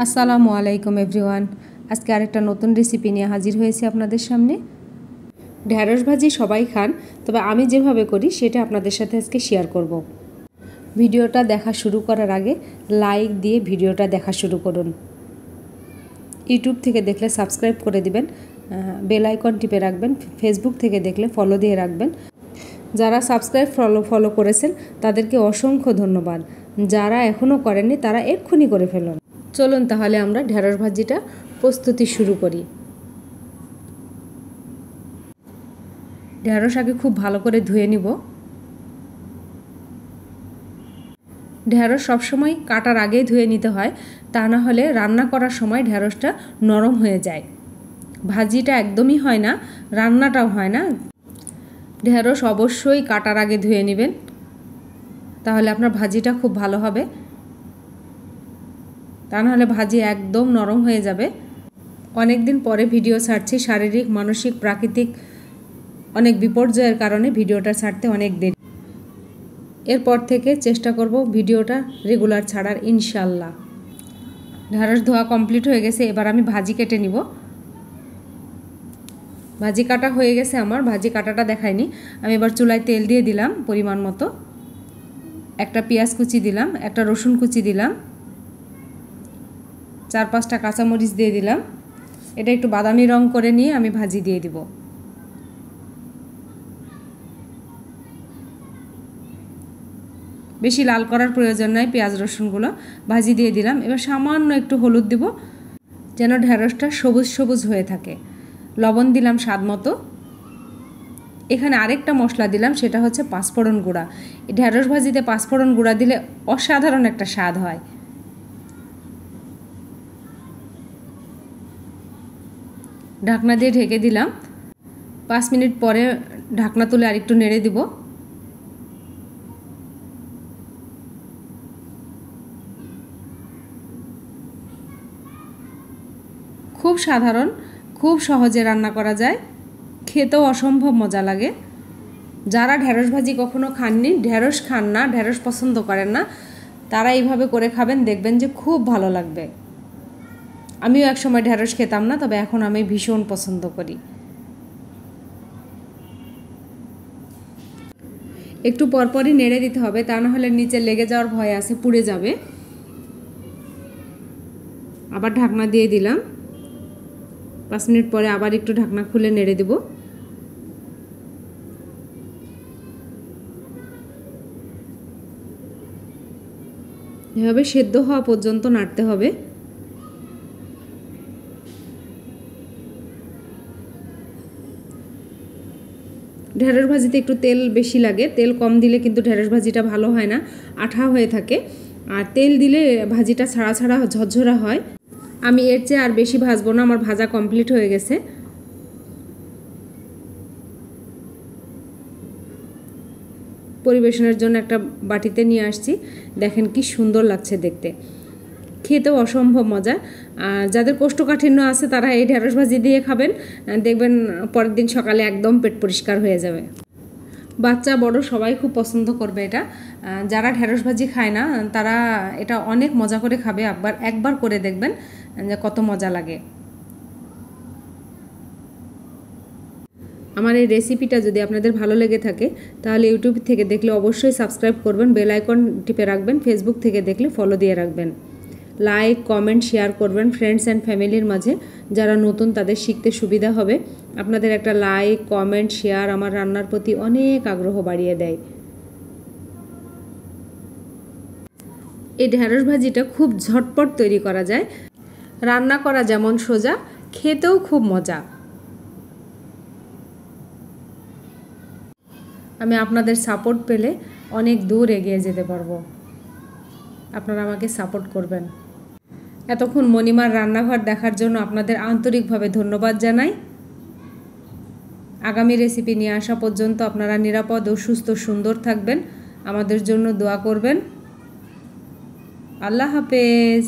আসসালামু আলাইকুম এভরিওয়ান। আজকে আরেকটা নতুন রেসিপি নিয়ে হাজির হয়েছি আপনাদের সামনে। ঢেঁড়স ভাজি সবাই খান, তবে আমি যেভাবে করি সেটা আপনাদের সাথে আজকে শেয়ার করব। ভিডিওটা দেখা শুরু করার আগে লাইক দিয়ে ভিডিওটা দেখা শুরু করুন। ইউটিউব থেকে দেখলে সাবস্ক্রাইব করে দিবেন, বেল আইকন টিপে রাখবেন। ফেসবুক থেকে দেখলে ফলো দিয়ে রাখবেন। যারা সাবস্ক্রাইব ফলো করেছেন তাদেরকে অসংখ্য ধন্যবাদ। যারা এখনও করেননি তারা এক্ষুনি করে ফেলুন। চলুন তাহলে আমরা ঢেঁড়স ভাজিটা প্রস্তুতি শুরু করি। ঢেঁড়স আগে খুব ভালো করে ধুয়ে নিব। ঢেঁড়স সবসময় কাটার আগেই ধুয়ে নিতে হয়, তা না হলে রান্না করার সময় ঢেঁড়সটা নরম হয়ে যায়। ভাজিটা একদমই হয় না, রান্নাটাও হয় না। ঢেঁড়স অবশ্যই কাটার আগে ধুয়ে নেবেন, তাহলে আপনার ভাজিটা খুব ভালো হবে। তা নাহলে ভাজি একদম নরম হয়ে যাবে। অনেক দিন পরে ভিডিও ছাড়ছি, শারীরিক, মানসিক, প্রাকৃতিক অনেক বিপর্যয়ের কারণে ভিডিওটা ছাড়তে অনেক দেরি। এরপর থেকে চেষ্টা করব ভিডিওটা রেগুলার ছাড়ার ইনশাল্লাহ। ঢেঁড়স ধোয়া কমপ্লিট হয়ে গেছে, এবার আমি ভাজি কেটে নিব। ভাজি কাটা হয়ে গেছে আমার, ভাজি কাটাটা দেখায়নি। আমি এবার চুলায় তেল দিয়ে দিলাম পরিমাণ মতো। একটা পেঁয়াজ কুচি দিলাম, একটা রসুন কুচি দিলাম, 4-5টা কাঁচামরিচ দিয়ে দিলাম। এটা একটু বাদামি রং করে নিয়ে আমি ভাজি দিয়ে দিব। বেশি লাল করার প্রয়োজন নাই, পেঁয়াজ রসুনগুলো ভাজি দিয়ে দিলাম। এবার সামান্য একটু হলুদ দিব, যেন ঢেঁড়সটা সবুজ সবুজ হয়ে থাকে। লবণ দিলাম স্বাদ মতো। এখানে আরেকটা মশলা দিলাম, সেটা হচ্ছে পাঁচফোড়ন গুঁড়া। ঢেঁড়স ভাজিতে পাঁচফোড়ন গুঁড়া দিলে অসাধারণ একটা স্বাদ হয়। ঢাকনা দিয়ে ঢেকে দিলাম। 5 মিনিট পরে ঢাকনা তুলে আরেকটু নেড়ে দিব। খুব সাধারণ, খুব সহজে রান্না করা যায়, খেতেও অসম্ভব মজা লাগে। যারা ঢেঁড়স ভাজি কখনো খাননি, ঢেঁড়স খান না, ঢেঁড়স পছন্দ করেন না, তারা এইভাবে করে খাবেন, দেখবেন যে খুব ভালো লাগবে। আমিও একসময় ঢেঁড়স খেতাম না, তবে এখন আমি ভীষণ পছন্দ করি। একটু পরপরই নেড়ে দিতে হবে, তা না হলে নিচে লেগে যাওয়ার ভয় আছে, পুড়ে যাবে। আবার ঢাকনা দিয়ে দিলাম। 5 মিনিট পরে আবার একটু ঢাকনা খুলে নেড়ে দেব। এভাবে সেদ্ধ হওয়া পর্যন্ত নাড়তে হবে। ঢেঁড়স ভাজিতে একটু তেল বেশি লাগে, তেল কম দিলে কিন্তু ঢেঁড়স ভাজিটা ভালো হয় না, আঠা হয়ে থাকে। আর তেল দিলে ভাজিটা ছাড়া ছাড়া ঝরঝরা হয়। আমি এর চেয়ে আর বেশি ভাজবো না, আমার ভাজা কমপ্লিট হয়ে গেছে। পরিবেশনের জন্য একটা বাটিতে নিয়ে আসছি। দেখেন কি সুন্দর লাগছে দেখতে, খেতেও অসম্ভব মজা। যাদের কোষ্ঠকাঠিন্য আছে তারা এই ঢেঁড়স ভাজি দিয়ে খাবেন, দেখবেন পরের দিন সকালে একদম পেট পরিষ্কার হয়ে যাবে। বাচ্চা বড় সবাই খুব পছন্দ করবে এটা। যারা ঢেঁড়স ভাজি খায় না তারা এটা অনেক মজা করে খাবে। একবার করে দেখবেন যে কত মজা লাগে। আমার এই রেসিপিটা যদি আপনাদের ভালো লেগে থাকে তাহলে ইউটিউব থেকে দেখলে অবশ্যই সাবস্ক্রাইব করবেন, বেল আইকন টিপে রাখবেন। ফেসবুক থেকে দেখলে ফলো দিয়ে রাখবেন। লাইক, কমেন্ট, শেয়ার করবেন ফ্রেন্ডস অ্যান্ড ফ্যামিলির মাঝে। যারা নতুন তাদের শিখতে সুবিধা হবে। আপনাদের একটা লাইক, কমেন্ট, শেয়ার আমার রান্নার প্রতি অনেক আগ্রহ বাড়িয়ে দেয়। এই ঢেঁড়স ভাজিটা খুব ঝটপট তৈরি করা যায়, রান্না করা যেমন সোজা, খেতেও খুব মজা। আমি আপনাদের সাপোর্ট পেলে অনেক দূর এগিয়ে যেতে পারবো। আপনারা আমাকে সাপোর্ট করবেন। এতক্ষণ মণিমার রান্নাঘর দেখার জন্য আপনাদের আন্তরিকভাবে ধন্যবাদ জানাই। আগামী রেসিপি নিয়ে আসা পর্যন্ত আপনারা নিরাপদ ও সুস্থ সুন্দর থাকবেন। আমাদের জন্য দোয়া করবেন। আল্লাহ হাফেজ।